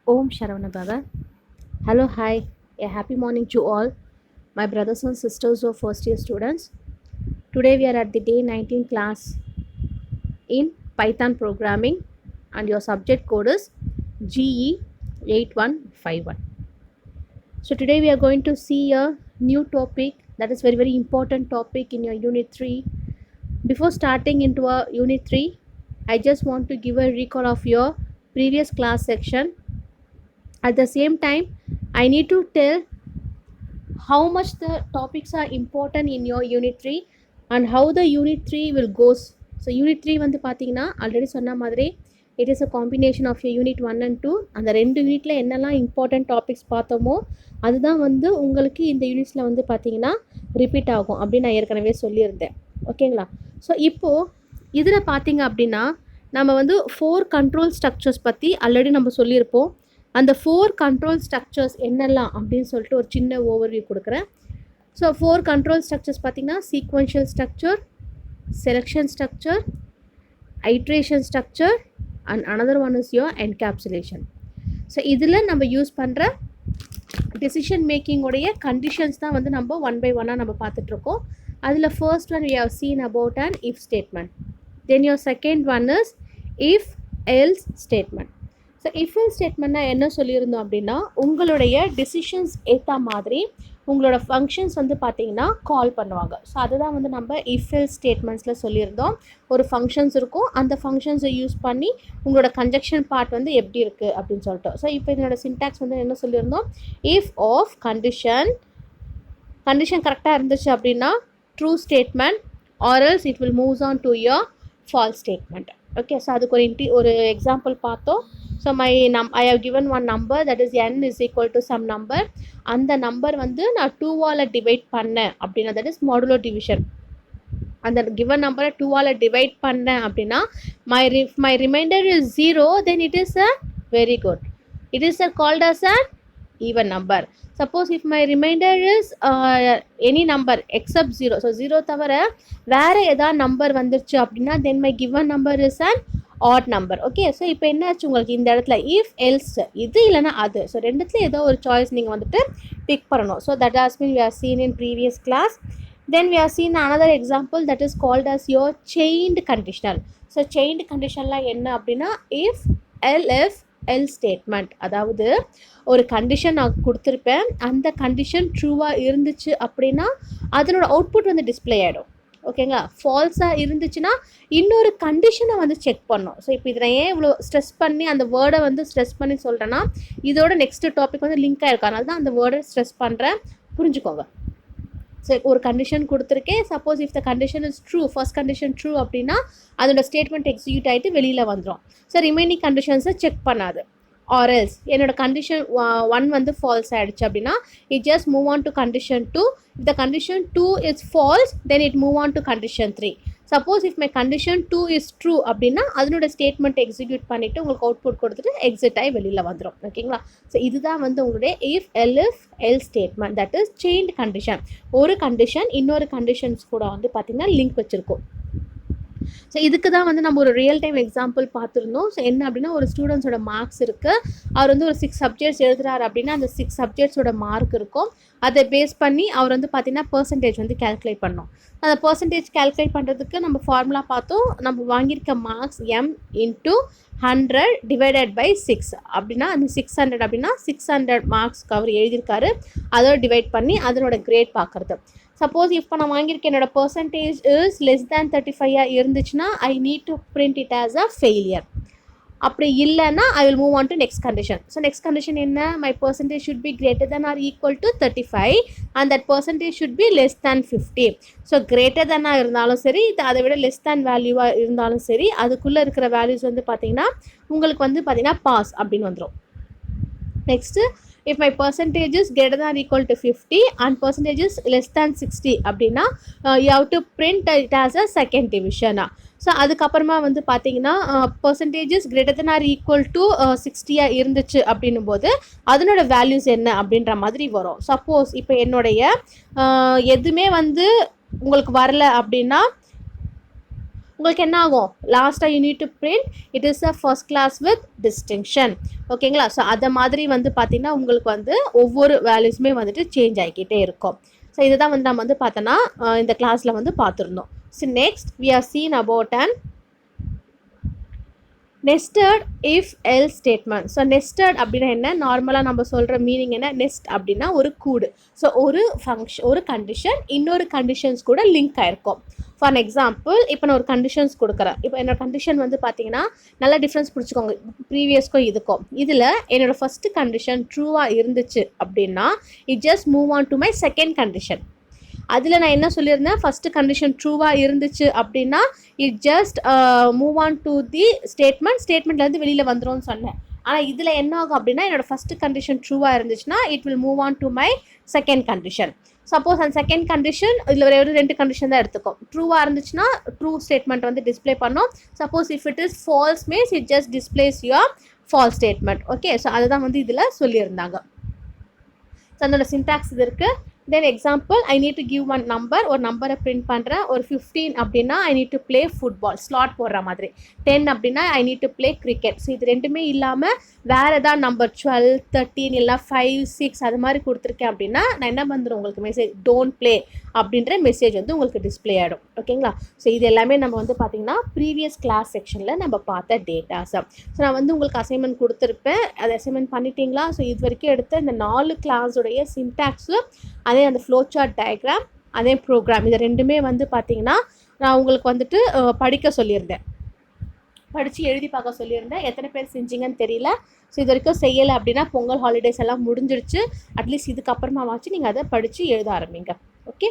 Om Sharavana. Hello, hi. A happy morning to all my brothers and sisters of first year students. Today we are at the day 19 class in Python programming and your subject code is GE8151. So today we are going to see a new topic that is very important topic in your unit 3. Before starting into a unit 3, I just want to give a recall of your previous class section. At the same time, I need to tell how much the topics are important in your unit 3 and how the unit 3 will goes. So unit 3 வந்து பார்த்தீங்கன்னா already சொன்ன மாதிரி it is a combination of your unit 1 and 2. அந்த ரெண்டு யூனிட்ல என்னெல்லாம் important topics பார்த்தோமோ அதுதான் வந்து உங்களுக்கு இந்த யூனிட்ஸில் வந்து பார்த்தீங்கன்னா ரிப்பீட் ஆகும் அப்படின்னு நான் ஏற்கனவே சொல்லியிருந்தேன். ஓகேங்களா? ஸோ இப்போது இதில் பார்த்தீங்க அப்படின்னா நம்ம வந்து 4 கண்ட்ரோல் ஸ்ட்ரக்சர்ஸ் பற்றி ஆல்ரெடி நம்ம சொல்லியிருப்போம். அந்த 4 கண்ட்ரோல் ஸ்ட்ரக்சர்ஸ் என்னெல்லாம் அப்படின்னு சொல்லிட்டு ஒரு சின்ன ஓவர்வியூ கொடுக்குறேன். ஸோ 4 கண்ட்ரோல் ஸ்ட்ரக்சர்ஸ் பார்த்திங்கன்னா sequential structure, selection structure, iteration structure and another one is your encapsulation. So இதில் நம்ம யூஸ் பண்ணுற டெசிஷன் மேக்கிங்கோடைய கண்டிஷன்ஸ் தான் வந்து நம்ம ஒன் பை ஒன்னாக நம்ம பார்த்துட்ருக்கோம். அதில் first one we have seen about and if statement. Then your second one is if else statement. So if else ஸ்டேட்மெண்ட்னா என்ன சொல்லியிருந்தோம் அப்படின்னா உங்களுடைய டெசிஷன்ஸ் ஏற்ற மாதிரி உங்களோட ஃபங்க்ஷன்ஸ் வந்து பார்த்தீங்கன்னா கால் பண்ணுவாங்க. ஸோ அதுதான் வந்து நம்ம இஃப் எல்ஸ் ஸ்டேட்மெண்ட்ஸில் சொல்லியிருந்தோம். ஒரு ஃபங்க்ஷன்ஸ் இருக்கும், அந்த ஃபங்க்ஷன்ஸை யூஸ் பண்ணி உங்களோட கன்ஜெக்ஷன் பார்ட் வந்து எப்படி இருக்குது அப்படின்னு சொல்லிட்டு. ஸோ இப்போ இதனோட சின்டாக்ஸ் வந்து என்ன சொல்லியிருந்தோம், இஃப் ஆஃப் கண்டிஷன் கரெக்டாக இருந்துச்சு அப்படின்னா true statement or else it will moves on to your false statement. Okay, so அதுக்கு ஒரு எக்ஸாம்பிள் பார்த்தோம். So I have given one number that is n is equal to some number. அந்த number வந்து நான் 2ஆல் divide பண்ணேன் அப்படின்னா that is modulo division. அந்த given நம்பரை 2ஆல் டிவைட் பண்ணேன் அப்படின்னா my remainder is 0, then it is a very good. It is called as an even number. Suppose if my remainder is any number except 0, so 0 தவிர வேறு ஏதாவது number வந்துருச்சு அப்படின்னா then my given number is an add number. Okay, so இப்போ என்னாச்சு உங்களுக்கு இந்த இடத்துல இஃப் எல்ஸ் இது இல்லைனா அது. ஸோ ரெண்டுத்துல ஏதோ ஒரு சாய்ஸ் நீங்கள் வந்துட்டு பிக் பண்ணணும். So that has been we have seen in previous class. Then we have seen another example that is called as your chained conditional. So chained conditionலாம் என்ன அப்படின்னா இஃப் எல் ஸ்டேட்மெண்ட். அதாவது ஒரு கண்டிஷன் நான் கொடுத்துருப்பேன், அந்த கண்டிஷன் ட்ரூவாக இருந்துச்சு அப்படின்னா அதனோட அவுட்புட் வந்து டிஸ்பிளே ஆகிடும். ஓகேங்களா? ஃபால்ஸாக இருந்துச்சுன்னா இன்னொரு கண்டிஷனை வந்து செக் பண்ணோம். ஸோ இப்போ இதில் ஏன் இவ்வளோ ஸ்ட்ரெஸ் பண்ணி அந்த வேர்டை வந்து ஸ்ட்ரெஸ் பண்ணி சொல்கிறேன்னா இதோட நெக்ஸ்ட் டாபிக் வந்து லிங்க் ஆகிருக்கும், அதனால தான் அந்த வேர்டை ஸ்ட்ரெஸ் பண்ணுறேன், புரிஞ்சுக்கோங்க. ஸோ ஒரு கண்டிஷன் கொடுத்துருக்கேன். Suppose if the condition is true, first condition true அப்படின்னா அதோட ஸ்டேட்மெண்ட் எக்ஸிக்யூட் ஆகிட்டு வெளியில் வந்துடும். ஸோ ரிமைனிங் கண்டிஷன்ஸை செக் பண்ணாது. ஆர் எல்ஸ் என்னோட கண்டிஷன் 1 வந்து ஃபால்ஸ் ஆகிடுச்சு அப்படின்னா it just move on to condition 2. If the condition 2 is false then it move on to condition 3. Suppose if my condition 2 is true அப்படின்னா அதனோட ஸ்டேட்மெண்ட் எக்ஸிக்யூட் பண்ணிவிட்டு உங்களுக்கு output கொடுத்துட்டு எக்ஸிட் ஆகி வெளியில் வந்துடும். ஓகேங்களா? ஸோ இதுதான் வந்து உங்களுடைய if else statement, that is Saint condition. ஒரு கண்டிஷன் இன்னொரு கண்டிஷன்ஸ் கூட வந்து பார்த்திங்கன்னா லிங்க் வச்சுருக்கோம். ஸோ இதுக்கு தான் வந்து நம்ம ஒரு ரியல் டைம் எக்ஸாம்பிள் பார்த்துருந்தோம். ஸோ என்ன அப்படின்னா ஒரு ஸ்டூடெண்ட்ஸோட மார்க்ஸ் இருக்குது, அவர் வந்து ஒரு 6 சப்ஜெக்ட்ஸ் எழுதுறாரு அப்படின்னா அந்த 6 சப்ஜெக்ட்ஸோட மார்க் இருக்கும். அதை பேஸ் பண்ணி அவர் வந்து பார்த்திங்கன்னா பர்சன்டேஜ் வந்து கேல்குலேட் பண்ணோம். அந்த பர்சன்டேஜ் கேல்குலேட் பண்ணுறதுக்கு நம்ம ஃபார்முலா பார்த்தோம். நம்ம வாங்கியிருக்க மார்க்ஸ் m × 100 டிவைடட் பை 6 அப்படின்னா அந்த 600 அப்படின்னா 600 மார்க்ஸ்க்கு அவர் எழுதியிருக்காரு. அதோட டிவைட் பண்ணி அதனோட கிரேட் பார்க்குறது. சப்போஸ் இப்போ நான் வாங்கியிருக்க என்னோட பர்சன்டேஜ் இஸ் லெஸ் தேன் 35 இருந்துச்சுன்னா I need to print it as a failure. அப்படி இல்லைன்னா I will move on to next condition. So next condition என்ன, my percentage should be greater than or equal to 35 and that percentage should be less than 50. So greater தேனாக இருந்தாலும் சரி, இது அதை விட less than வேல்யூவாக இருந்தாலும் சரி, அதுக்குள்ளே இருக்கிற வேல்யூஸ் வந்து பார்த்திங்கன்னா உங்களுக்கு வந்து பார்த்திங்கன்னா பாஸ் அப்படின்னு வந்துடும். Next if my percentage is greater than or equal to 50 and percentage is less than 60 அப்படின்னா you have to print it as a second division. So அதுக்கப்புறமா வந்து பார்த்தீங்கன்னா percentages greater than or equal to 60 இருந்துச்சு அப்படின்னும் போது அதனோட values என்ன அப்படின்ற மாதிரி வரும். சப்போஸ் இப்போ என்னுடைய எதுவுமே வந்து உங்களுக்கு வரல அப்படின்னா உங்களுக்கு என்ன ஆகும், லாஸ்ட்டாக you need to print it is a first class with distinction. ஓகேங்களா? ஸோ அதை மாதிரி வந்து பார்த்தீங்கன்னா உங்களுக்கு வந்து ஒவ்வொரு வேல்யூஸுமே வந்துட்டு சேஞ்ச் ஆகிக்கிட்டே இருக்கும். ஸோ இதுதான் வந்து நம்ம வந்து பார்த்தோன்னா இந்த கிளாஸில் வந்து பார்த்துருந்தோம். So next we are seen about and nested if else statement. So nested அப்படின்னா என்ன, நார்மலாக நம்ம சொல்கிற மீனிங் என்ன, நெஸ்ட் அப்படின்னா ஒரு கூடு. ஸோ ஒரு ஃபங்க்ஷன், ஒரு கண்டிஷன் இன்னொரு கண்டிஷன்ஸ் கூட லிங்க் ஆகிருக்கும். ஃபார் எக்ஸாம்பிள் இப்போ நான் ஒரு கண்டிஷன்ஸ் கொடுக்குறேன். இப்போ என்னோட கண்டிஷன் வந்து பார்த்தீங்கன்னா நல்லா டிஃப்ரென்ஸ் பிடிச்சிக்கோங்க ப்ரீவியஸ்க்கும் இதுக்கும். இதில் என்னோடய ஃபஸ்ட்டு கண்டிஷன் ட்ரூவாக இருந்துச்சு அப்படின்னா it just move on to my second condition. அதில் நான் என்ன சொல்லியிருந்தேன், ஃபஸ்ட்டு கண்டிஷன் ட்ரூவாக இருந்துச்சு அப்படின்னா it just move on to the ஸ்டேட்மெண்ட்லேருந்து வெளியில் வந்துடும்னு சொன்னேன். ஆனால் இதில் என்ன ஆகும் அப்படின்னா என்னோடய ஃபஸ்ட்டு கண்டிஷன் ட்ரூவாக இருந்துச்சுன்னா it will move on to my second condition. Suppose அந்த செகண்ட் கண்டிஷன் இதில் ஒரு 2 கண்டிஷன் தான் எடுத்துக்கும். ட்ரூவாக இருந்துச்சுன்னா ட்ரூ ஸ்டேட்மெண்ட் வந்து டிஸ்பிளே பண்ணோம். Suppose if it is false means it just displays your false statement. Okay, so அதுதான் வந்து இதில் சொல்லியிருந்தாங்க. ஸோ அதோட சின்டாக்ஸ் இது இருக்குது. Then example I need to give one number, ஒரு நம்பரை பிரிண்ட் பண்ணுறேன். ஒரு 15 அப்படின்னா ஐ need to play football, slot போடுற மாதிரி. 10 அப்படின்னா ஐ need to play cricket. So இது ரெண்டுமே இல்லாமல் வேறு ஏதாவது நம்பர் 12, 13 இல்லை 5, 6 அது மாதிரி கொடுத்துருக்கேன் அப்படின்னா நான் என்ன பண்ணுறேன், உங்களுக்கு மெசேஜ் டோன்ட் ப்ளே அப்படின்ற மெசேஜ் வந்து உங்களுக்கு டிஸ்பிளே ஆகிடும். ஓகேங்களா? ஸோ இது எல்லாமே நம்ம வந்து பார்த்திங்கன்னா ப்ரீவியஸ் கிளாஸ் செக்ஷனில் நம்ம பார்த்த டேட்டாஸ். ஸோ நான் வந்து உங்களுக்கு அசைன்மெண்ட் கொடுத்துருப்பேன், அதை அசைன்மெண்ட் பண்ணிட்டீங்களா? ஸோ இது வரைக்கும் எடுத்த இந்த 4 கிளாஸுடைய சின்டாக்ஸு, அதே அந்த ஃப்ளோ சார்ட் டயக்ராம், அதே ப்ரோக்ராம், இது ரெண்டுமே வந்து பார்த்திங்கன்னா நான் உங்களுக்கு வந்துட்டு படிக்க சொல்லியிருந்தேன், படித்து எழுதி பார்க்க சொல்லியிருந்தேன். எத்தனை பேர் செஞ்சீங்கன்னு தெரியல. ஸோ இது வரைக்கும் செய்யலை அப்படின்னா பொங்கல் ஹாலிடேஸ் எல்லாம் முடிஞ்சிருச்சு. அட்லீஸ்ட் இதுக்கப்புறமாவாச்சு நீங்கள் அதை படித்து எழுத ஆரம்பிங்க. Okay,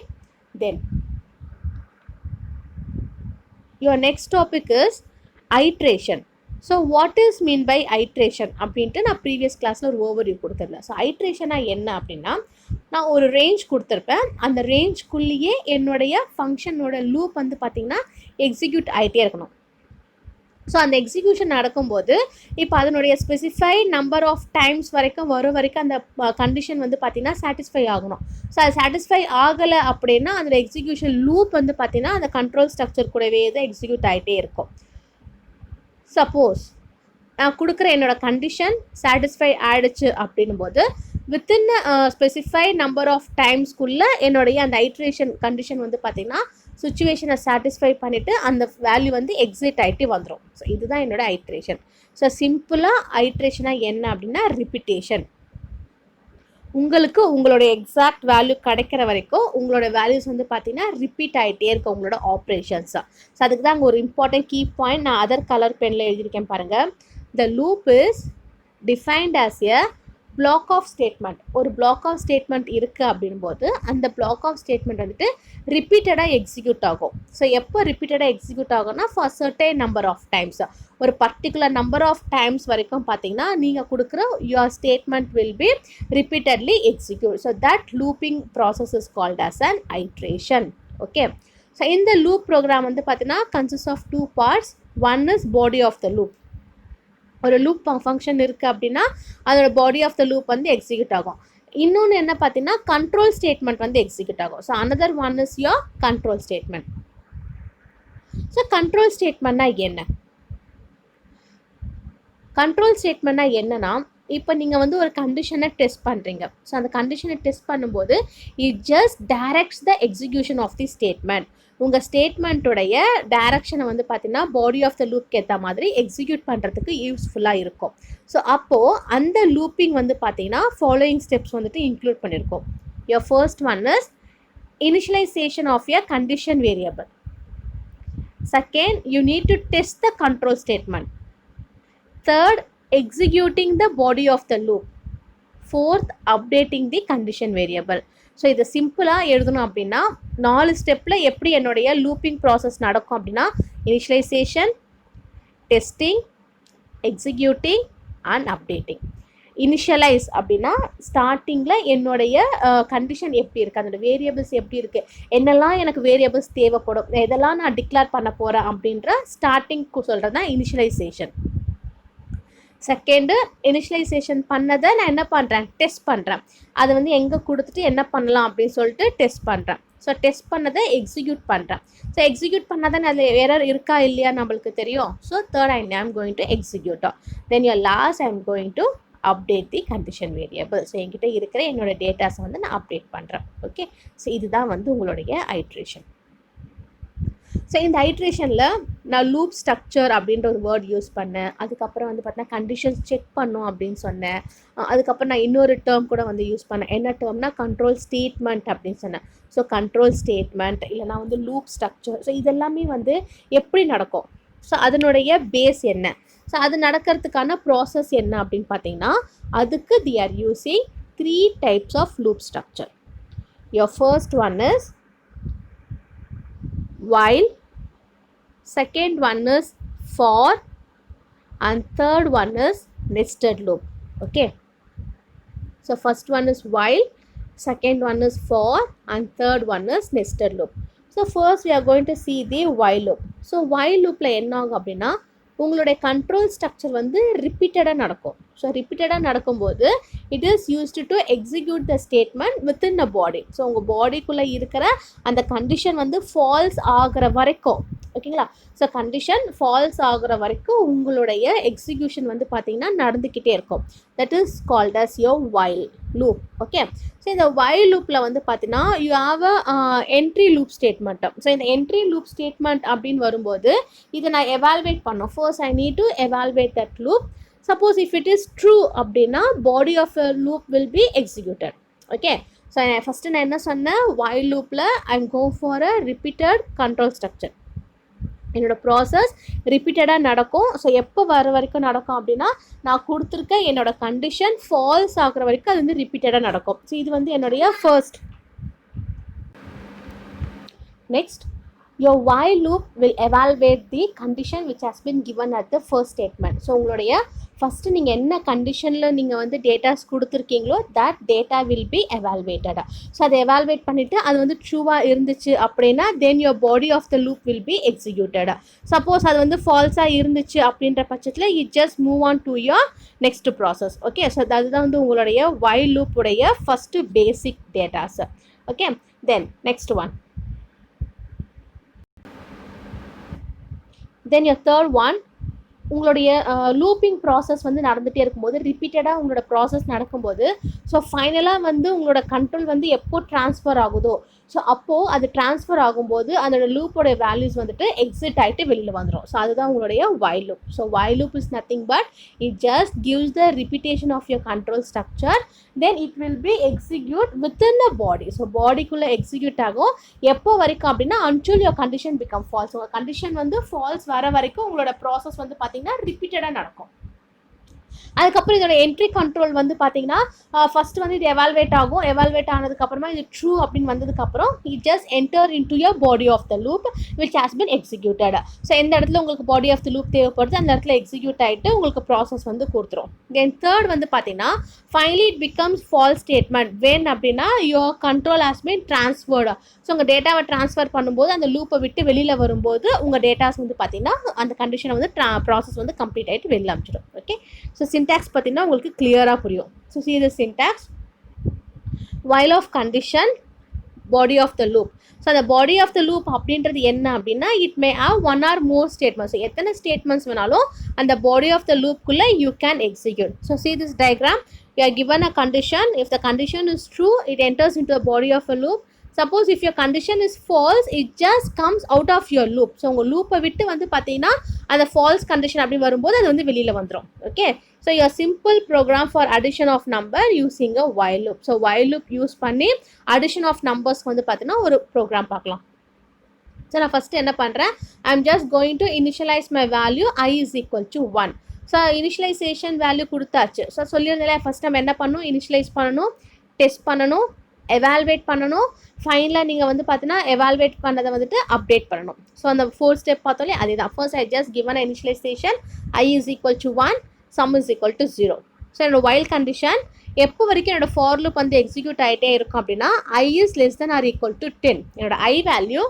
then your next topic is iteration. So what is mean by iteration அப்படின்ட்டு நான் ப்ரீவியஸ் கிளாஸில் ஒரு ஓவர்வியூ கொடுத்துருந்தேன். ஸோ ஐட்ரேஷனாக என்ன அப்படின்னா, நான் ஒரு ரேஞ்ச் கொடுத்துருப்பேன். அந்த ரேஞ்ச்குள்ளேயே என்னுடைய ஃபங்க்ஷனோட லூப் வந்து பார்த்திங்கன்னா எக்ஸிக்யூட் ஆகிட்டே இருக்கணும். ஸோ அந்த எக்ஸிக்யூஷன் நடக்கும்போது இப்போ அதனுடைய ஸ்பெசிஃபைட் நம்பர் ஆஃப் டைம்ஸ் வரைக்கும் வரைக்கும் அந்த கண்டிஷன் வந்து பார்த்திங்கன்னா சாட்டிஸ்ஃபை ஆகணும். ஸோ அது சாட்டிஸ்ஃபை ஆகலை அப்படின்னா அதோட எக்ஸிக்யூஷன் லூப் வந்து பார்த்திங்கன்னா அந்த கண்ட்ரோல் ஸ்ட்ரக்சர் கூடவே தான் எக்ஸிக்யூட் ஆகிட்டே இருக்கும். சப்போஸ் நான் கொடுக்குற என்னோட கண்டிஷன் சாட்டிஸ்ஃபை ஆகிடுச்சு அப்படின்னும் போது வித்தின் ஸ்பெசிஃபைட் நம்பர் ஆஃப் டைம்ஸ்க்குள்ளே என்னுடைய அந்த ஐட்ரேஷன் கண்டிஷன் வந்து பார்த்திங்கன்னா சுச்சுவேஷனை சாட்டிஸ்ஃபை பண்ணிவிட்டு அந்த வேல்யூ வந்து எக்ஸிட் ஆகிட்டு வந்துடும். ஸோ இதுதான் என்னோட ஐட்ரேஷன். ஸோ சிம்பிளாக ஐட்ரேஷனாக என்ன அப்படின்னா ரிப்பீட்டேஷன். உங்களுக்கு உங்களோட எக்ஸாக்ட் வேல்யூ கிடைக்கிற வரைக்கும் உங்களோட வேல்யூஸ் வந்து பார்த்தீங்கன்னா ரிப்பீட் ஆகிட்டே இருக்கும் உங்களோட ஆப்ரேஷன்ஸாக. ஸோ அதுக்கு தான் அங்கே ஒரு இம்பார்ட்டன்ட் கீ பாயிண்ட் நான் அதர் கலர் பெனில் எழுதியிருக்கேன் பாருங்கள். The loop is defined as a block of statement. ஒரு பிளாக் ஆஃப் ஸ்டேட்மெண்ட் இருக்குது அப்படின்போது அந்த பிளாக் ஆஃப் ஸ்டேட்மெண்ட் வந்துட்டு ரிப்பீட்டடாக எக்ஸிக்யூட் ஆகும். ஸோ எப்போ ரிப்பீட்டடாக எக்ஸிக்யூட் ஆகும்னா for certain number of times, ஒரு பர்டிகுலர் நம்பர் ஆஃப் டைம்ஸ் வரைக்கும் பார்த்தீங்கன்னா நீங்கள் கொடுக்குற your statement will be repeatedly execute. So that looping process is called as an iteration. Okay, so இந்த லூப் ப்ரோக்ராம் வந்து பார்த்தீங்கன்னா consist of 2 parts. One is body of the loop. ஒரு loop function இருக்குது அப்படின்னா அதோட பாடி ஆஃப் த லூப் வந்து execute ஆகும். இன்னொன்று என்ன பார்த்தீங்கன்னா கண்ட்ரோல் ஸ்டேட்மெண்ட் வந்து எக்ஸிக்யூட் ஆகும். So another one is your control statement. So control ஸ்டேட்மெண்ட்னா என்ன? கண்ட்ரோல் ஸ்டேட்மெண்ட்னா என்னன்னா, இப்போ நீங்கள் வந்து ஒரு கண்டிஷனை டெஸ்ட் பண்ணுறீங்க. ஸோ அந்த கண்டிஷனை டெஸ்ட் பண்ணும்போது it just directs the execution of the statement. உங்கள் ஸ்டேட்மெண்ட்டோடைய டைரக்ஷனை வந்து பார்த்தீங்கன்னா பாடி ஆஃப் த லூப்க்கு ஏற்ற மாதிரி எக்ஸிக்யூட் பண்ணுறதுக்கு யூஸ்ஃபுல்லாக இருக்கும். ஸோ அப்போது அந்த லூப்பிங் வந்து பார்த்தீங்கன்னா ஃபாலோயிங் ஸ்டெப்ஸ் வந்துட்டு இன்க்ளூட் பண்ணியிருக்கோம். Your first one is initialization of your condition variable. Second, you need to test the control statement. Third, executing the body of the loop. Fourth, updating the condition variable. So இதை சிம்பிளாக எழுதணும் அப்படின்னா 4 ஸ்டெப்பில் எப்படி என்னுடைய looping process நடக்கும் அப்படின்னா initialization, testing, executing and updating. Initialize அப்படின்னா ஸ்டார்டிங்கில் என்னுடைய கண்டிஷன் எப்படி இருக்குது, அதோட வேரியபிள்ஸ் எப்படி இருக்குது, என்னெல்லாம் எனக்கு வேரியபிள்ஸ் தேவைப்படும், எதெல்லாம் நான் டிக்ளேர் பண்ண போகிறேன் அப்படின்ற ஸ்டார்டிங்க்கு சொல்கிறது தான் இனிஷியலைசேஷன். செகண்டு, இனிஷியலைசேஷன் பண்ணதை நான் என்ன பண்ணுறேன், டெஸ்ட் பண்ணுறேன். அதை வந்து எங்கே கொடுத்துட்டு என்ன பண்ணலாம் அப்படின்னு சொல்லிட்டு டெஸ்ட் பண்ணுறேன். ஸோ டெஸ்ட் பண்ணதை எக்ஸிக்யூட் பண்ணுறேன். ஸோ எக்ஸிக்யூட் பண்ணால் தான் அதில் எரர் இருக்கா இல்லையா நம்மளுக்கு தெரியும். So third I am going to execute. Then your last I am going to update the condition variable. So என்கிட்ட இருக்கிற என்னோட டேட்டாஸை வந்து நான் அப்டேட் பண்ணுறேன். ஓகே, ஸோ இதுதான் வந்து உங்களுடைய ஐட்ரேஷன். ஸோ இந்த ஐட்ரேஷனில் நான் லூப் ஸ்ட்ரக்சர் அப்படின்ற ஒரு வேர்ட் யூஸ் பண்ணேன். அதுக்கப்புறம் வந்து பார்த்தீங்கன்னா கண்டிஷன்ஸ் செக் பண்ணும் அப்படின்னு சொன்னேன். அதுக்கப்புறம் நான் இன்னொரு டேர்ம் கூட வந்து யூஸ் பண்ணேன். என்ன டேர்ம்னா கண்ட்ரோல் ஸ்டேட்மெண்ட் அப்படின்னு சொன்னேன். ஸோ கண்ட்ரோல் ஸ்டேட்மெண்ட் இல்லைனா வந்து லூப் ஸ்ட்ரக்சர், ஸோ இதெல்லாமே வந்து எப்படி நடக்கும், ஸோ அதனுடைய பேஸ் என்ன, ஸோ அது நடக்கிறதுக்கான ப்ராசஸ் என்ன அப்படின்னு பார்த்தீங்கன்னா அதுக்கு they are using 3 types of loop structure. Your first one is while, second one is for, and third one is nested loop. Okay, so first one is while, second one is for, and third one is nested loop. So first we are going to see the while loop. So while loopல என்ன ஆகும் அப்படின்னா உங்களுடைய control structure வந்து ரிப்பீட்டடாக நடக்கும். So ரிப்பீட்டடாக நடக்கும்போது it is used to execute the statement within a body. So உங்கள் பாடிக்குள்ளே இருக்கிற அந்த கண்டிஷன் வந்து ஃபால்ஸ் ஆகிற வரைக்கும், ஓகேங்களா, ஸோ கண்டிஷன் ஃபால்ஸ் ஆகிற வரைக்கும் உங்களுடைய எக்ஸிக்யூஷன் வந்து பார்த்தீங்கன்னா நடந்துக்கிட்டே இருக்கும். That is called as your while loop. Okay, so இந்த while லூப்பில் வந்து பார்த்தீங்கன்னா you have a entry loop statement. So இந்த என்ட்ரி லூப் ஸ்டேட்மெண்ட் அப்படின்னு வரும்போது இதை நான் எவால்வேட் பண்ணோம். First I need to evaluate that loop. Suppose if it is true அப்படின்னா body of a loop will be executed. Okay, so first நான் என்ன சொன்னேன், while லூப்பில் I am go for a repeated control structure. என்னோடய process ரிப்பீட்டடாக நடக்கும். So எப்போ வர வரைக்கும் நடக்கும் அப்படின்னா நான் கொடுத்துருக்க என்னோடய கண்டிஷன் ஃபால்ஸ் ஆகிற வரைக்கும் அது வந்து ரிப்பீட்டடாக நடக்கும். ஸோ இது வந்து என்னுடைய first. Next, your while loop will evaluate the condition which has been given at the first statement. So உங்களுடைய ஃபஸ்ட்டு நீங்கள் என்ன கண்டிஷனில் நீங்கள் வந்து டேட்டாஸ் கொடுத்துருக்கீங்களோ that data will be evaluated. So அதை எவால்வேட் பண்ணிவிட்டு அது வந்து ட்ரூவாக இருந்துச்சு அப்படின்னா then your body of the loop will be executed. Suppose அது வந்து ஃபால்ஸாக இருந்துச்சு அப்படின்ற பட்சத்தில் you just move on to your next process. Okay, so அதுதான் வந்து உங்களுடைய while loop உடைய first basic datas. Okay, then next one. Then your third one, உங்களுடைய லூப்பிங் ப்ராசஸ் வந்து நடந்துகிட்டே இருக்கும்போது ரிப்பீட்டடாக உங்களோட ப்ராசஸ் நடக்கும்போது ஸோ ஃபைனலாக வந்து உங்களோட கண்ட்ரோல் வந்து எப்போ ட்ரான்ஸ்ஃபர் ஆகுதோ ஸோ அப்போது அது ட்ரான்ஸ்ஃபர் ஆகும்போது அதோட லூப்போடைய வேல்யூஸ் வந்துட்டு எக்ஸிட் ஆகிட்டு வெளியில் வந்துடும். ஸோ அதுதான் உங்களுடைய while loop. So while loop is nothing but it just gives the repetition of your control structure, then it will be execute within the body. So பாடிக்குள்ளே எக்ஸிக்யூட் ஆகும் எப்போ வரைக்கும் அப்படின்னா until your condition become false. உங்கள் condition வந்து falls வர வரைக்கும் உங்களோட ப்ராசஸ் வந்து பார்த்தீங்கன்னா ரிப்பீட்டடாக நடக்கும். அதுக்கப்புறம் இதோட என்ட்ரி கண்ட்ரோல் வந்து பார்த்தீங்கன்னா ஃபஸ்ட்டு வந்து இது எவால்வேட் ஆகும். எவால்வேட் ஆனதுக்கப்புறமா இது ட்ரூ அப்படின்னு வந்ததுக்கப்புறம் it just enter into your body of the loop which has been executed. So எந்த இடத்துல உங்களுக்கு பாடி ஆஃப் த லூப் தேவைப்படுது அந்த இடத்துல எக்ஸிக்யூட் ஆகிட்டு உங்களுக்கு ப்ராசஸ் வந்து கொடுத்துரும். தென் தேர்ட் வந்து பார்த்தீங்கன்னா finally it becomes false statement when அப்படின்னா your control has been transferred. So உங்கள் டேட்டாவை ட்ரான்ஸ்ஃபர் பண்ணும்போது அந்த லூப்பை விட்டு வெளியில் வரும்போது உங்கள் டேட்டாஸ் வந்து பார்த்தீங்கன்னா அந்த கண்டிஷனை வந்து ப்ராசஸ் வந்து கம்ப்ளீட் ஆகிட்டு வெளியில் அனுப்பிச்சிடும். ஓகே, ஸோ சின்டாக்ஸ் பார்த்தீங்கன்னா உங்களுக்கு கிளியராக புரியும். So see the syntax, while of condition, body of the loop. So அந்த பாடி ஆஃப் த லூப் அப்படின்றது என்ன அப்படின்னா it may have one or more statements. எத்தனை ஸ்டேட்மெண்ட்ஸ் வேணாலும் அந்த பாடி ஆஃப் த லூப்புக்குள்ளே you can execute. So see this diagram, you are given a condition. If the condition is true, it enters into the body of a loop. Suppose if your condition is false, it just comes out of your loop. So உங்கள் லூப்பை விட்டு வந்து பார்த்தீங்கன்னா அந்த falls condition அப்படி வரும்போது அது வந்து வெளியில் வந்துடும். Okay, so your simple program for addition of number using a while loop. So while loop use பண்ணி addition of numbers வந்து பார்த்தீங்கன்னா ஒரு ப்ரோக்ராம் பார்க்கலாம். ஸோ நான் ஃபஸ்ட்டு என்ன பண்ணுறேன், I am just going to initialize my value I is equal to 1. So initialization value கொடுத்தாச்சு. So சொல்லியிருந்தேன் ஃபஸ்ட் நம்ம என்ன பண்ணணும், இனிஷியலைஸ் பண்ணணும், டெஸ்ட் பண்ணணும், எவால்வேட் பண்ணணும், ஃபைனலாக நீங்கள் வந்து பார்த்தீங்கன்னா எவால்வேட் பண்ணதை வந்துட்டு அப்டேட் பண்ணணும். ஸோ அந்த 4 ஸ்டெப் பார்த்தோம்லே அதே தான். First I just given a initialization I is equal to 1, sum is equal to 0. So என்னோட while கண்டிஷன் எப்போ வரைக்கும் என்னோட ஃபார் லூப் வந்து எக்ஸிக்யூட் ஆகிட்டே இருக்கும் அப்படின்னா I is less than or equal to 10. என்னோட I வேல்யூ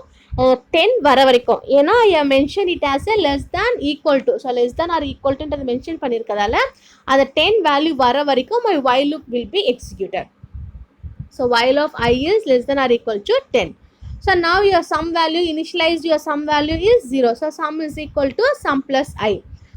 10 வர வரைக்கும். ஏன்னா I mention it as a less than equal to. So less than or equal டுன்றது மென்ஷன் பண்ணியிருக்கதால அந்த 10 வேல்யூ வர வரைக்கும் my while loop will be executed. So while of I is less than or equal to 10. So now your sum value, initialized your sum value is 0. So sum is equal to sum plus I.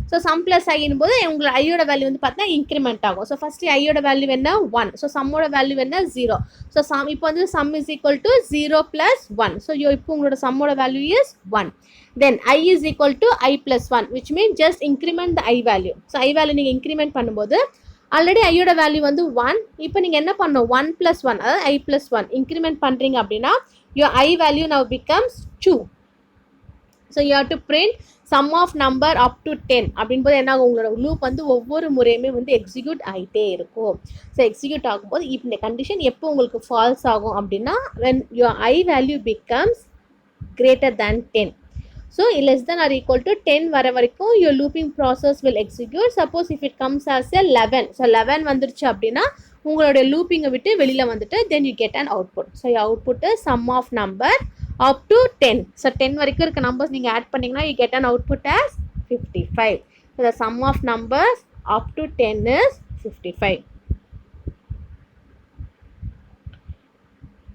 So sum plus I இன் போது உங்களோட ஐயோட value வந்து பார்த்தா increment ஆகும். So first ஐயோட value என்ன 1. So சம்மோட value என்ன 0. So some இப்போ வந்து some is equal to 0 + 1. So இப்போ உங்களோட சம்மோட value is 1. Then I is equal to I plus 1, which means just increment the I value. So I value நீங்கள் increment பண்ணும்போது already ஐயோட value வந்து 1. இப்போ நீங்கள் என்ன பண்ணணும் 1 + 1, அதாவது I plus 1 இன்க்ரிமெண்ட் பண்ணுறீங்க அப்படின்னா your I value now becomes 2. So you have to print sum of number up to 10 அப்படின்போது என்ன ஆகும், உங்களோட லூப் வந்து ஒவ்வொரு முறையுமே வந்து எக்ஸிக்யூட் ஆகிட்டே இருக்கும். ஸோ எக்ஸிக்யூட் ஆகும்போது இப்போ இந்த கண்டிஷன் எப்போ உங்களுக்கு ஃபால்ஸ் ஆகும் அப்படின்னா when your I value becomes greater than 10. So less than or equal to 10 வர வரைக்கும் your looping process will execute. Suppose if it comes as a 11, so 11 வந்துருச்சு அப்படின்னா உங்களுடைய லூப்பிங்கை விட்டு வெளியில் வந்துட்டு then you get an output. So your output is sum of number up to 10. So 10 வரைக்கும் இருக்க நம்பர்ஸ் நீங்கள் ஆட் பண்ணிங்கன்னா you get an output as 55. So the sum of numbers up to 10 is 55.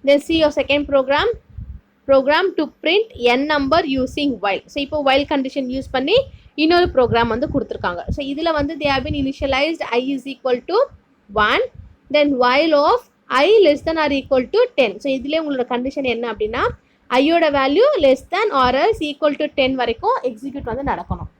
Then see your second program to print n number using while. So இப்போ while condition use பண்ணி இன்னொரு program வந்து கொடுத்துருக்காங்க. So இதில் வந்து they have been initialized I is equal to 1, then while of I less than or equal to 10. So இதிலே உங்களோட condition என்ன அப்படின்னா ஐயோட value less than or else equal to 10 வரைக்கும் எக்ஸிக்யூட் வந்து நடக்கணும்.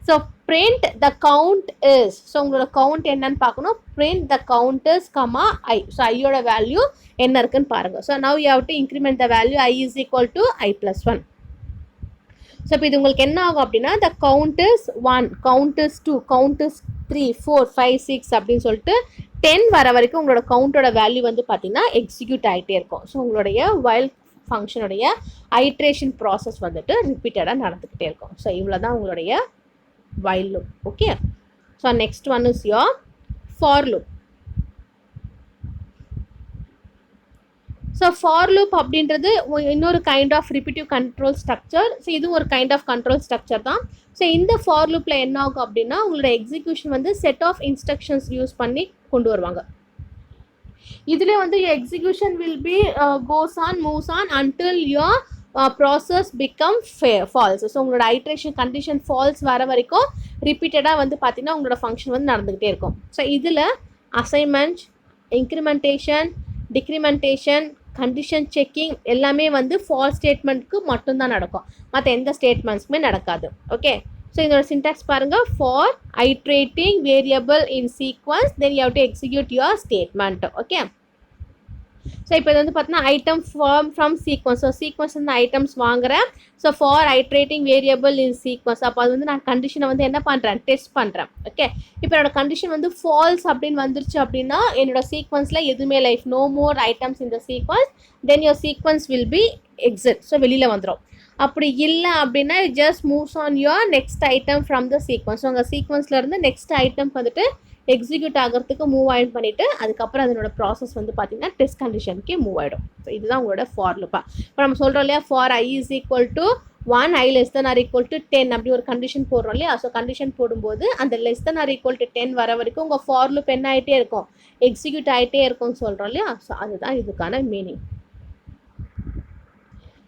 So print the count is, so உங்களோட count என்னன்னு பார்க்கணும். print the count is comma I. So ஐயோட வேல்யூ என்ன இருக்குன்னு பாருங்கள். So now you have to increment the value I is equal to I plus 1. So இப்போ இது உங்களுக்கு என்ன ஆகும் அப்படின்னா the count is 1, count is 2, count is 3, 4, 5, 6 அப்படின்னு சொல்லிட்டு 10 வர வரைக்கும் உங்களோட கவுண்டோட வேல்யூ வந்து பார்த்தீங்கன்னா எக்ஸிக்யூட் ஆகிட்டே இருக்கும். ஸோ உங்களுடைய while ஃபங்க்ஷனுடைய ஐட்ரேஷன் ப்ராசஸ் வந்துட்டு ரிப்பீட்டடாக நடந்துக்கிட்டே இருக்கும். ஸோ இவ்வளோ தான் உங்களுடைய while loop. Okay, so next one is your for loop. So for loop அப்படின்றது இன்னொரு kind of repetitive control structure. So இது ஒரு கைண்ட் ஆஃப் கண்ட்ரோல் ஸ்ட்ரக்சர் தான். ஸோ இந்த ஃபார் லூப்பில் என்ன ஆகும் அப்படின்னா உங்களோட எக்ஸிக்யூஷன் வந்து செட் ஆஃப் இன்ஸ்ட்ரக்ஷன்ஸ் யூஸ் பண்ணி கொண்டு வருவாங்க. இதில் வந்து execution will be goes on moves on until your process become false. So உங்களோட ஐட்ரேஷன் கண்டிஷன் ஃபால்ஸ் வர வரைக்கும் ரிப்பீட்டடாக வந்து பார்த்தீங்கன்னா உங்களோட ஃபங்க்ஷன் வந்து நடந்துக்கிட்டே இருக்கும். ஸோ இதில் அசைன்மெண்ட், இன்க்ரிமெண்டேஷன், டிக்ரிமெண்டேஷன், கண்டிஷன் செக்கிங் எல்லாமே வந்து ஃபால்ஸ் ஸ்டேட்மெண்ட்க்கு மட்டும்தான் நடக்கும், மற்ற எந்த ஸ்டேட்மெண்ட்ஸுமே நடக்காது. ஓகே, ஸோ இதோட சின்டாக்ஸ் பாருங்கள். For iterating variable in sequence then you have to execute your statement. Okay, so இப்போ இது வந்து பார்த்தீங்கன்னா item from sequence. So sequence வந்து ஐட்டம்ஸ் வாங்குறேன். So for iterating variable in sequence, அப்போ அது வந்து நான் கண்டிஷனை வந்து என்ன பண்ணுறேன், டெஸ்ட் பண்ணுறேன். ஓகே, இப்போ என்னோட கண்டிஷன் வந்து ஃபால்ஸ் அப்படின்னு வந்துருச்சு அப்படின்னா என்னோட சீக்வன்ஸில் எதுவுமே லைஃப் நோ மோர் ஐட்டம்ஸ் இந்த sequence, then your sequence will be exit. So வெளியில் வந்துடும். அப்படி இல்லை அப்படின்னா just moves on your next item from the sequence. உங்கள் சீக்வன்ஸ்லேருந்து நெக்ஸ்ட் ஐட்டம் வந்துட்டு எக்ஸிக்யூட் ஆகிறதுக்கு மூவ் ஆயின் பண்ணிவிட்டு அதுக்கப்புறம் அதனோட ப்ராசஸ் வந்து பார்த்தீங்கன்னா டெஸ்ட் கண்டிஷனுக்கே மூவ் ஆகிடும். ஸோ இதுதான் உங்களோட ஃபார் லூப்பாக. இப்போ நம்ம சொல்கிறோம் இல்லையா, for I is equal to 1, I less than or equal to 10 அப்படி ஒரு கண்டிஷன் போடுறோம் இல்லையா. ஸோ கண்டிஷன் போடும்போது அந்த less than or equal to 10 வர வரைக்கும் உங்கள் ஃபார் லூப் என்ன ஆகிட்டே இருக்கும், எக்ஸிக்யூட் ஆகிட்டே இருக்கும்னு சொல்கிறோம் இல்லையா. ஸோ அதுதான் இதுக்கான மீனிங்.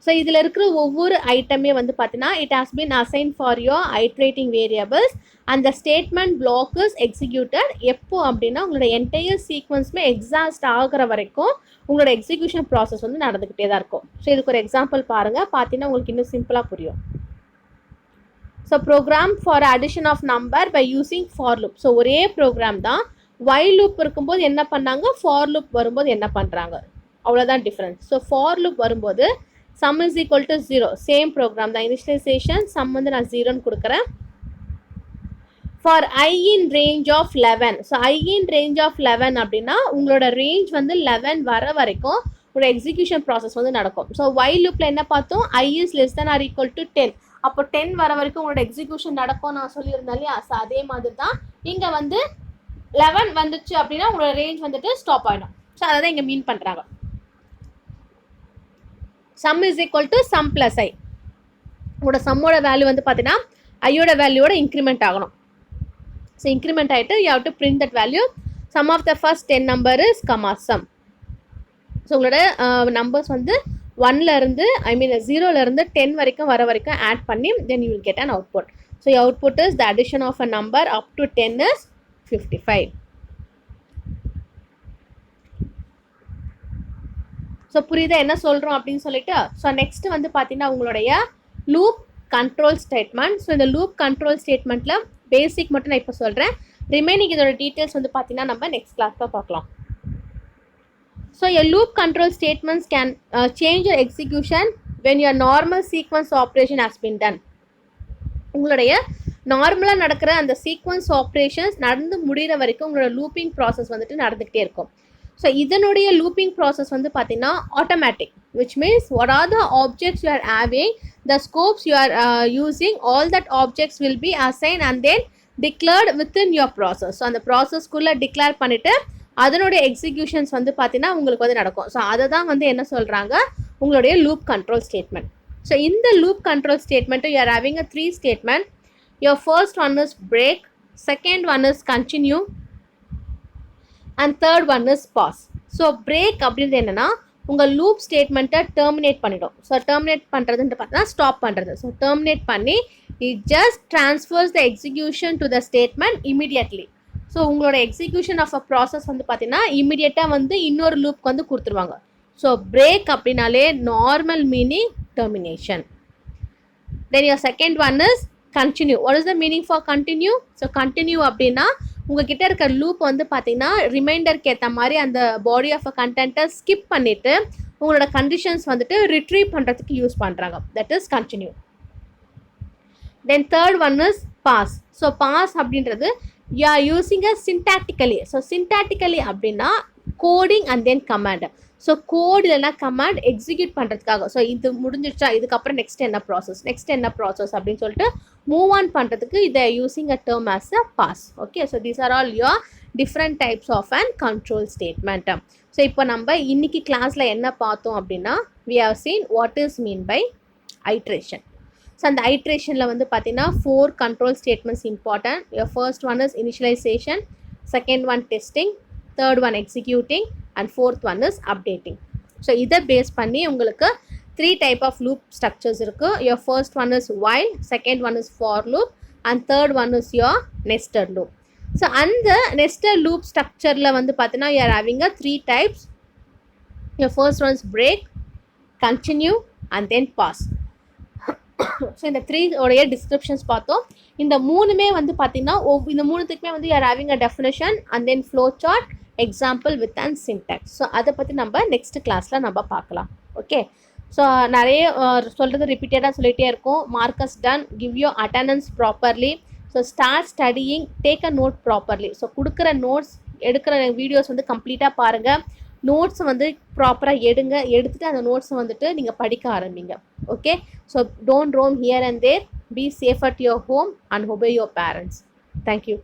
ஸோ இதில் இருக்கிற ஒவ்வொரு ஐட்டமே வந்து பார்த்தீங்கன்னா it has been assign for your iterating variables. அந்த ஸ்டேட்மெண்ட் பிளாக் இஸ் எக்ஸிக்யூட்டட் எப்போ அப்படின்னா உங்களோட என்டையர் சீக்வன்ஸுமே எக்ஸாஸ்ட் ஆகிற வரைக்கும் உங்களோட எக்ஸிக்யூஷன் ப்ராசஸ் வந்து நடந்துக்கிட்டே தான் இருக்கும். ஸோ இதுக்கு ஒரு எக்ஸாம்பிள் பாருங்கள், பார்த்தீங்கன்னா உங்களுக்கு இன்னும் சிம்பிளாக புரியும். So program for addition of number by using for loop. So ஒரே ப்ரோக்ராம் தான். வைல் லூப் இருக்கும்போது என்ன பண்ணாங்க, ஃபார் லூப் வரும்போது என்ன பண்ணுறாங்க, அவ்வளோதான் டிஃப்ரென்ஸ். ஸோ ஃபார் லூப் வரும்போது sum is equal to 0, same program தான். இனிஷியலைசேஷன் சம் வந்து நான் 0ன்னு கொடுக்குறேன். ஃபார் I in range of 11. So I in range of 11 அப்படின்னா உங்களோட ரேஞ்ச் வந்து 11 வர வரைக்கும் உங்களோட எக்ஸிக்யூஷன் ப்ராசஸ் வந்து நடக்கும். ஸோ while லூப்பில் என்ன பார்த்தோம், I is less than or equal to 10. அப்போ 10 வர வரைக்கும் உங்களோட எக்ஸிக்யூஷன் நடக்கும் நான் சொல்லியிருந்தேன் இல்லையா. ஸோ அதே மாதிரி தான் இங்கே வந்து 11 வந்துச்சு அப்படின்னா உங்களோட ரேஞ்ச் வந்துட்டு ஸ்டாப் ஆகிடும். ஸோ அதை தான் இங்கே மீன் பண்ணுறாங்க. sum is equal to sum plus I. உங்களோட சம்மோட வேல்யூ வந்து பார்த்தீங்கன்னா ஐயோட வேல்யூவோட இன்க்ரிமெண்ட் ஆகணும். ஸோ இன்க்ரிமெண்ட் ஆகிட்டு you have to print that value. Sum of the first 10 number is comma sum. So உங்களோட நம்பர்ஸ் வந்து 1லேருந்து ஐ மீன் 0லேருந்து 10 வரைக்கும் வர வரைக்கும் ஆட் பண்ணி then you will get an output. So output is the addition of a number up to 10 is 55. So புரியுதா என்ன சொல்கிறோம் அப்படின்னு சொல்லிட்டு. ஸோ நெக்ஸ்ட் வந்து பார்த்தீங்கன்னா உங்களுடைய லூப் கண்ட்ரோல் ஸ்டேட்மெண்ட். ஸோ இந்த லூப் கண்ட்ரோல் ஸ்டேட்மெண்ட்டில் பேசிக் மட்டும் நான் இப்போ சொல்கிறேன். ரிமைனிங் இதோட டீட்டெயில்ஸ் வந்து பார்த்தீங்கன்னா நம்ம நெக்ஸ்ட் கிளாஸில் பார்க்கலாம். So your loop control statements can change your execution when your normal sequence operation has been done. உங்களுடைய நார்மலாக நடக்கிற அந்த சீக்வன்ஸ் ஆப்ரேஷன்ஸ் நடந்து முடிகிற வரைக்கும் உங்களோட லூப்பிங் ப்ராசஸ் வந்துட்டு நடந்துக்கிட்டே இருக்கும். ஸோ இதனுடைய லூப்பிங் ப்ராசஸ் வந்து பார்த்தீங்கன்னா automatic, which means what are the objects you are having, the scopes you are using, all that objects will be assigned and then declared within your process. So அந்த ப்ராசஸ்க்குள்ளே declare பண்ணிவிட்டு அதனுடைய executions வந்து பார்த்தீங்கன்னா உங்களுக்கு வந்து நடக்கும். ஸோ அதை தான் வந்து என்ன சொல்கிறாங்க உங்களுடைய லூப் கண்ட்ரோல் ஸ்டேட்மெண்ட். ஸோ இந்த loop control statement you are having a 3 statement. Your first one is break, second one is continue and third one is pass. So break அப்படின்றது என்னென்னா உங்கள் லூப் ஸ்டேட்மெண்ட்டை டெர்மினேட் பண்ணிடும். ஸோ டெர்மினேட் பண்ணுறதுன்ட்டு பார்த்தீங்கன்னா stop பண்ணுறது. So terminate பண்ணி it just transfers the execution to the statement immediately. So உங்களோட execution of a process வந்து பார்த்தீங்கன்னா இமீடியட்டாக வந்து இன்னொரு லூப்க்கு வந்து கொடுத்துருவாங்க. ஸோ பிரேக் அப்படின்னாலே normal meaning termination. Then your second one is continue. What is the meaning for continue? So continue அப்படின்னா உங்ககிட்ட இருக்கிற லூப் வந்து பார்த்தீங்கன்னா ரிமைண்டருக்கு ஏற்ற மாதிரி அந்த பாடி ஆஃப் அ கண்டென்ட்டை ஸ்கிப் பண்ணிவிட்டு உங்களோட கண்டிஷன்ஸ் வந்துட்டு ரிட்ரீவ் பண்ணுறதுக்கு யூஸ் பண்ணுறாங்க. That is continue. Then third one is pass. So pass அப்படின்றது you are using a syntactically. So syntactically அப்படின்னா coding and then command. So code இல்லைனா கமாண்ட் எக்ஸிக்யூட் பண்ணுறதுக்காக. ஸோ இது முடிஞ்சிடுச்சா, இதுக்கப்புறம் நெக்ஸ்ட் என்ன ப்ராசஸ் அப்படின்னு சொல்லிட்டு மூவ் ஆன் பண்ணுறதுக்கு இதை using a term as a pass. Okay, so these are all your different types of and control statement. ஸோ இப்போ நம்ம இன்னைக்கு கிளாஸில் என்ன பார்த்தோம் அப்படின்னா we have seen what is mean by iteration. So அந்த ஐட்ரேஷனில் வந்து பார்த்தீங்கன்னா 4 control statements important. Your first one is initialization, second one testing, third one executing and fourth one is updating. So இதை பேஸ் பண்ணி உங்களுக்கு 3 டைப் ஆஃப் லூப் ஸ்ட்ரக்சர்ஸ் இருக்குது. Your first one is while, second one is for loop and third one is your nested loop. So அந்த nested loop ஸ்ட்ரக்சரில் வந்து பார்த்தீங்கன்னா you are having a 3 types. Your first one is break, continue and then pass. So இந்த 3 உடைய descriptions பார்த்தோம். இந்த 3மே வந்து பார்த்தீங்கன்னா இந்த 3த்துக்குமே வந்து you are having a definition and then flow chart, example with and syntax. So அதை பற்றி நம்ம நெக்ஸ்ட் கிளாஸில் நம்ம பார்க்கலாம். ஓகே, ஸோ நிறைய சொல்கிறது ரிப்பீட்டடாக சொல்லிகிட்டே இருக்கும். Mark as done, give your attendance properly. So start studying, take a note properly. So கொடுக்குற நோட்ஸ், எடுக்கிற வீடியோஸ் வந்து கம்ப்ளீட்டாக பாருங்கள். நோட்ஸை வந்து ப்ராப்பராக எடுத்துகிட்டு அந்த நோட்ஸை வந்துட்டு நீங்கள் படிக்க ஆரம்பிங்க. Okay, so don't roam here and there. Be safe at your home and obey your parents. Thank you.